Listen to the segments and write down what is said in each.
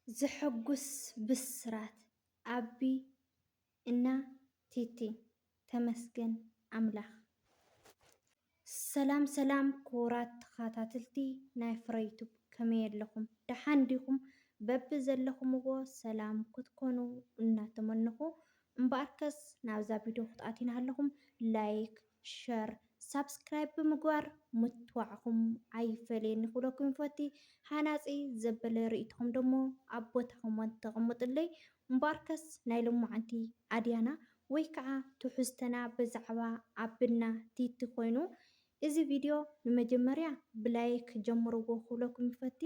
ዘሐጉስ ብስራት አቢ እና ቲቲ ተመስገን አምላኽ። ሰላም ሰላም ክቡራት ተኸታተልቲ ናይ ፍረ ዩቱብ ከመይ ኣለኹም? ደሓን ዲኹም? በቢ ዘለኹምዎ ሰላም ክትኮኑ እናተመነኹ እምበኣርከስ ናብዛ ቪድዮ ክትኣትዩና ኣለኹም ላይክ፣ ሸር፣ ሳብስክራይብ ብምግባር ምትዋዕኹም ኣይፈለየኒ ክብለኩም ይፈቲ። ሃናፂ ዘበለ ርእይትኹም ደሞ ኣብ ቦታ ኮመንት ተቐምጡለይ። እምበኣርከስ ናይ ሎማዓንቲ ኣድያና ወይ ከዓ ትሕዝተና ብዛዕባ ኣቢና ቲቲ ኮይኑ እዚ ቪድዮ ንመጀመርያ ብላይክ ጀምርዎ ክብለኩም ይፈቲ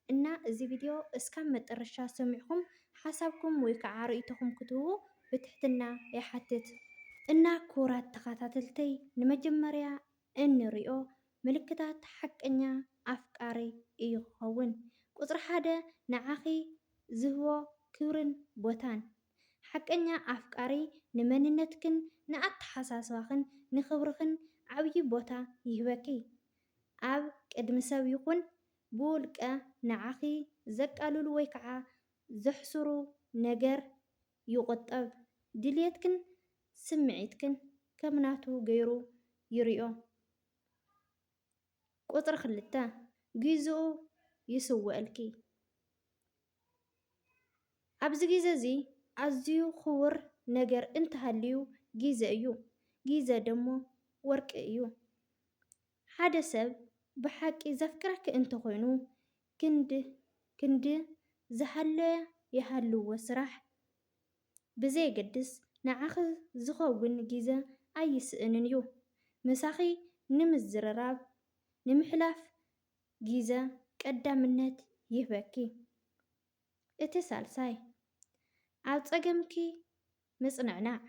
እና እዚ ቪድዮ እስካብ መጨረሻ ሰሚዕኩም ሓሳብኩም ወይ ከዓ ርእይቶኩም ክትህቡ ብትሕትና ይሓትት እና ክቡራት ተኸታተልተይ ንመጀመርያ እንሪኦ ምልክታት ሓቀኛ ኣፍቃሪ እዩ ክኸውን። ቁፅሪ ሓደ ንዓኺ ዝህቦ ክብርን ቦታን ሓቀኛ ኣፍቃሪ ንመንነትክን ንኣተሓሳስባኽን ንክብርኽን ዓብዪ ቦታ ይህበኪ። ኣብ ቅድሚ ሰብ ይኹን ብውልቀ ንዓኺ ዘቃልሉ ወይ ከዓ ዘሕስሩ ነገር ይቁጠብ። ድሌትክን ስምዒትክን ከም ናቱ ገይሩ ይርኦ። ቁፅሪ ክልተ ግዚኡ ይስውአልኪ። ኣብዚ ግዜ እዚ ኣዝዩ ክቡር ነገር እንተሃልዩ ግዜ እዩ። ግዜ ደሞ ወርቂ እዩ። ሓደ ሰብ ብሓቂ ዘፍቅረኪ እንተኮይኑ ክንድ ዝሃለየ ይሃልዎ ስራሕ ብዘየገድስ ንዓኺ ዝኸውን ግዜ ኣይስእንን እዩ። ምሳኺ ንምዝርራብ ንምሕላፍ ግዜ ቀዳምነት ይህበኪ። እቲ ሳልሳይ ኣብ ፀገምኪ ምፅንዕናዕ።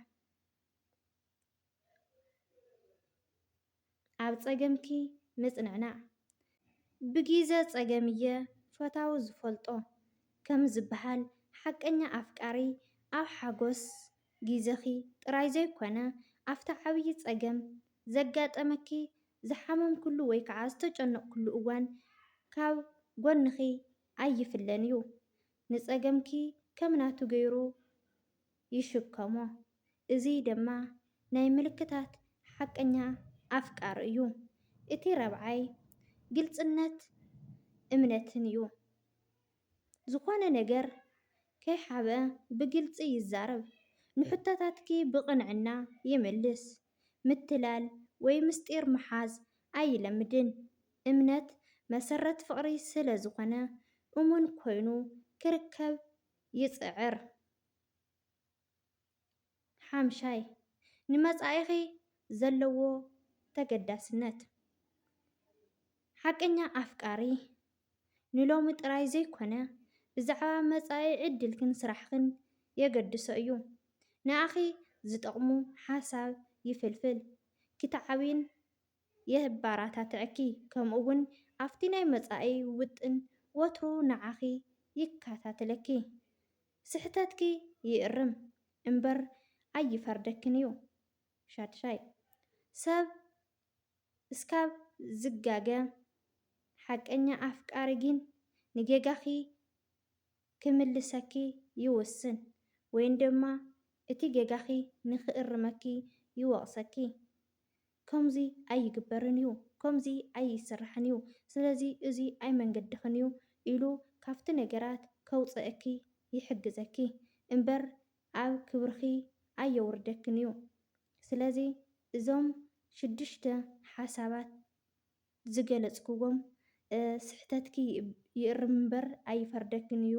ኣብ ፀገምኪ ምፅንዕናዕ ብግዜ ፀገም እየ ፈታዊ ዝፈልጦ ከም ዝበሃል ሓቀኛ ኣፍቃሪ ኣብ ሓጎስ ግዜኺ ጥራይ ዘይኮነ ኣብታ ዓብዪ ፀገም ዘጋጠመኪ ዝሓመምክሉ ወይ ከዓ ዝተጨነቕክሉ እዋን ካብ ጎንኺ ኣይፍለን እዩ። ንፀገምኪ ከም ናቱ ገይሩ ይሽከሞ። እዚ ድማ ናይ ምልክታት ሓቀኛ ኣፍቃሪ እዩ። እቲ ራብዓይ ግልፅነት እምነትን እዩ። ዝኾነ ነገር ከይሓበ ብግልፂ ይዛረብ። ንሕቶታትኪ ብቅንዕና ይምልስ። ምትላል ወይ ምስጢር ምሓዝ ኣይለምድን። እምነት መሰረት ፍቅሪ ስለ ዝኾነ እሙን ኮይኑ ክርከብ ይፅዕር። ሓምሻይ ንመፃኢኺ ዘለዎ ተገዳስነት። ሓቀኛ ኣፍቃሪ ንሎሚ ጥራይ ዘይኮነ ብዛዕባ መፃኢ ዕድልክን ስራሕክን የገድሶ እዩ። ንኣኺ ዝጠቕሙ ሓሳብ ይፍልፍል። ክትዓብይን የባራታትዐኪ። ከምኡ እውን ኣብቲ ናይ መፃኢ ውጥን ወትሩ ንዓኺ ይከታተለኪ። ስሕተትኪ ይእርም እምበር ኣይፈርደክን እዩ። ሻድሻይ ሰብ እስካብ ዝጋገ ሓቀኛ ኣፍቃሪ ግን ንጌጋኺ ክምልሰኪ ይውስን ወይም ድማ እቲ ጌጋኺ ንክእርመኪ ይወቕሰኪ። ከምዚ ኣይግበርን እዩ፣ ከምዚ ኣይስራሕን እዩ፣ ስለዚ እዚ ኣይ መንገድኽን እዩ ኢሉ ካብቲ ነገራት ከውፅአኪ ይሕግዘኪ እምበር ኣብ ክብርኺ ኣየውርደክን እዩ። ስለዚ እዞም 6 ሓሳባት ዝገለፅክዎም ስሕተትኪ ይእርም እምበር ኣይፈርደክን እዩ፣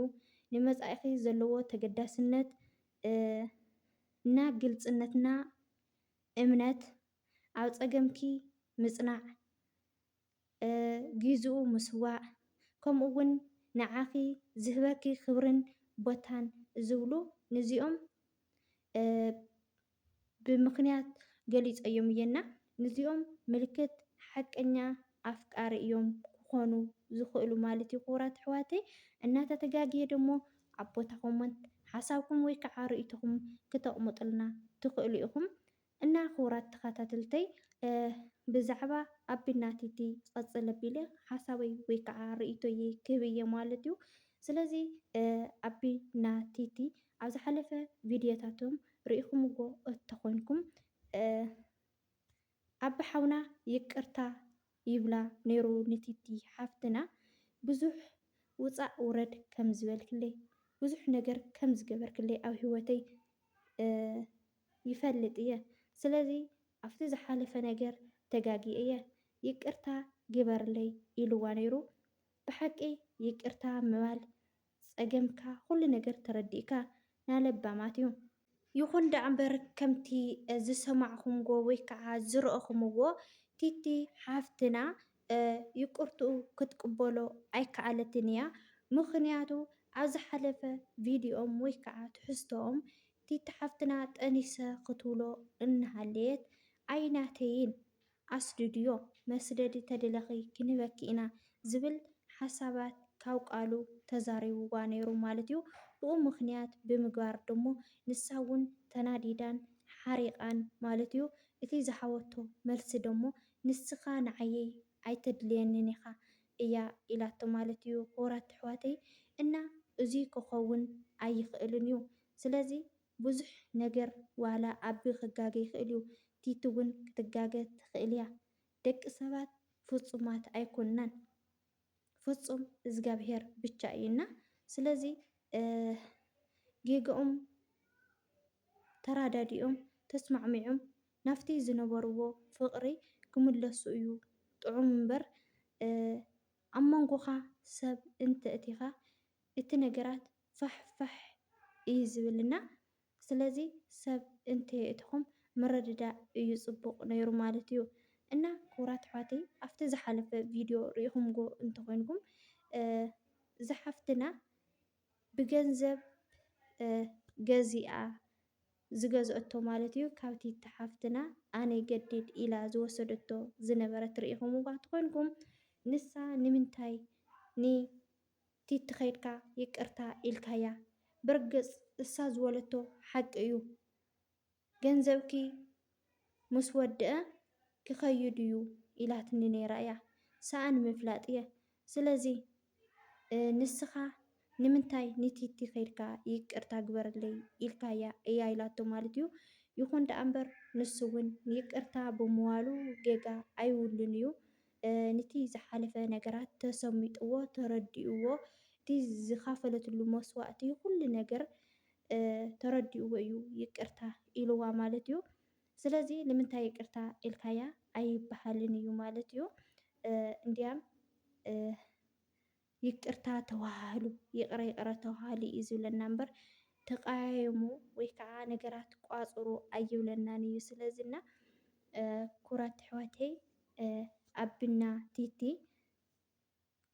ንመፃኢኺ ዘለዎ ተገዳስነት እና ግልፅነትና እምነት፣ ኣብ ፀገምኪ ምፅናዕ፣ ግዚኡ ምስዋዕ፣ ከምኡ እውን ንዓኺ ዝህበኪ ክብርን ቦታን ዝብሉ ነዚኦም ብምክንያት ገሊፀዮም እየና ነዚኦም ምልክት ሓቀኛ ኣፍቃሪ እዮም ክኾኑ ዝኽእሉ ማለት እዩ። ክቡራት ኣሕዋተይ እናተተጋግየ ደሞ ኣብ ቦታ ኮመንት ሓሳብኩም ወይ ከዓ ርእይቶኩም ክተቕምጡልና ትኽእሉ ኢኹም እና ክቡራት ተኸታተልተይ ብዛዕባ ኣቢና ቲቲ ዝቐፅል ኣቢለ ሓሳበይ ወይ ከዓ ርእይቶይ ክህብ እየ ማለት እዩ። ስለዚ ኣቢና ቲቲ ኣብ ዝሓለፈ ቪድዮታቶም ርኢኹምዎ እተኾንኩም ኣቢ ሓውና ይቅርታ ይብላ ነይሩ ንቲቲ ሓፍትና ብዙሕ ውፃእ ውረድ ከም ዝበልክለይ ብዙሕ ነገር ከም ዝገበርክለይ ኣብ ሂወተይ ይፈልጥ እየ። ስለዚ ኣብቲ ዝሓለፈ ነገር ተጋጊአ እየ ይቅርታ ግበርለይ ኢልዋ ነይሩ። ብሓቂ ይቅርታ ምባል ፀገምካ ኩሉ ነገር ተረዲእካ ናለባማት እዩ። ይኹን ዳኣ እምበር ከምቲ ዝሰማዕኹምዎ ወይ ከዓ ዝረአኹምዎ ቲቲ ሓፍትና ይቅርትኡ ክትቅበሎ ኣይከኣለትን እያ። ምክንያቱ ኣብ ዝሓለፈ ቪድዮኦም ወይ ከዓ ትሕዝቶኦም ቲቲ ሓፍትና ጠኒሰ ክትብሎ እናሃለየት ኣይናተይን ኣስድድዮ መስደዲ ተደለኺ ክንበኪ ኢና ዝብል ሓሳባት ካብ ቃሉ ተዛሪብዋ ነይሩ ማለት እዩ። ብኡ ምክንያት ብምግባር ደሞ ንሳ እውን ተናዲዳን ሓሪቓን ማለት እዩ። እቲ ዝሃበቶ መልሲ ደሞ ንስኻ ንዓየይ ኣይተድልየንን ኢኻ እያ ኢላቶ ማለት እዩ። ክቡራት ኣሕዋተይ እና እዚ ክኸውን ኣይኽእልን እዩ። ስለዚ ብዙሕ ነገር ዋላ ኣቢ ክጋገ ይኽእል እዩ፣ ቲቲ እውን ክትጋገ ትኽእል እያ። ደቂ ሰባት ፍፁማት ኣይኮንናን፣ ፍፁም እግዚኣብሄር ብቻ እዩና። ስለዚ ጌግኦም ተራዳዲኦም ተስማዕሚዖም ናብቲ ዝነበርዎ ፍቕሪ ክምለሱ እዩ ጥዑም እምበር ኣብ መንጎኻ ሰብ እንተእቲኻ እቲ ነገራት ፋሕፋሕ እዩ ዝብልና። ስለዚ ሰብ እንተየእትኹም ምርድዳእ እዩ ፅቡቕ ነይሩ ማለት እዩ። እና ክቡራት ኣሕዋተይ ኣብቲ ዝሓለፈ ቪድዮ ሪኢኹምዎ እንተኮይንኩም እዛ ሓፍትና ብገንዘብ ገዚኣ ዝገዝአቶ ማለት እዩ ካብ ቲቲ ሓፍትና ኣነ ይገድድ ኢላ ዝወሰደቶ ዝነበረት ርኢኹምዋ እንተኮይንኩም ንሳ ንምንታይ ንቲቲ ከይድካ ይቅርታ ኢልካያ? ብርግፅ እሳ ዝበለቶ ሓቂ እዩ። ገንዘብኪ ምስ ወድአ ክኸይድ እዩ ኢላትኒ ነይራ እያ ሳኣ ንምፍላጥ እየ። ስለዚ ንስኻ ንምንታይ ንቲቲ ከይድካ ይቅርታ ግበረለይ ኢልካያ እያ ኢላቶ ማለት እዩ። ይኹን ዳኣ እምበር ንሱ እውን ይቅርታ ብምባሉ ጌጋ ኣይውልን እዩ። ነቲ ዝሓለፈ ነገራት ተሰሚጥዎ ተረዲእዎ እቲ ዝኸፈለትሉ መስዋእቲ ኩሉ ነገር ተረዲእዎ እዩ ይቅርታ ኢልዋ ማለት እዩ። ስለዚ ንምንታይ ይቅርታ ኢልካያ ኣይበሃልን እዩ ማለት እዩ። እንዲያም ይቅርታ ተዋሃሃሉ ይቅረ ይቅረ ተዋሃሃሉ እዩ ዝብለና እምበር ተቀያየሙ ወይ ከዓ ነገራት ቋፅሩ ኣይብለናን እዩ። ስለዚና ክቡራት ኣሕዋተይ ኣቢና ቲቲ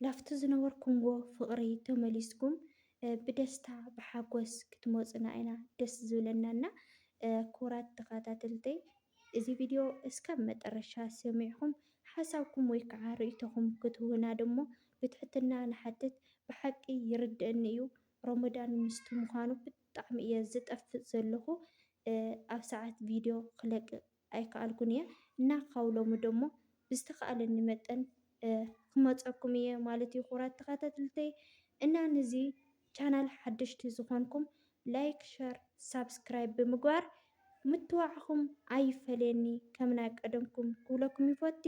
ላፍቲ ዝነበርኩምዎ ፍቕሪ ተመሊስኩም ብደስታ ብሓጎስ ክትመፁና ኢና ደስ ዝብለናና። ክቡራት ተኸታተልተይ እዚ ቪድዮ እስካብ መጨረሻ ሰሚዕኹም ሓሳብኩም ወይ ከዓ ርእቶኹም ክትህቡና ደሞ ብትሕትና ንሓትት። ብሓቂ ይርድአኒ እዩ ረመዳን ምስቲ ምዃኑ ብጣዕሚ እየ ዝጠፍእ ዘለኹ ኣብ ሰዓት ቪድዮ ክለቅቕ ኣይከኣልኩን እየ እና ካብ ሎሚ ደሞ ብዝተኸኣለኒ መጠን ክመፀኩም እየ ማለት እዩ። ክቡራት ተኸታተልተይ እና ነዚ ቻናል ሓደሽቲ ዝኾንኩም ላይክ፣ ሸር፣ ሳብስክራይብ ብምግባር ምትዋዕኹም ኣይፈለየኒ ከም ናይ ቀደምኩም ክብለኩም ይፈቲ።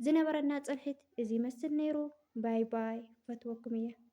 ዝነበረና ፀንሒት እዚ ይመስል ነይሩ። ባይ ባይ፣ ፈትወኩም እየ።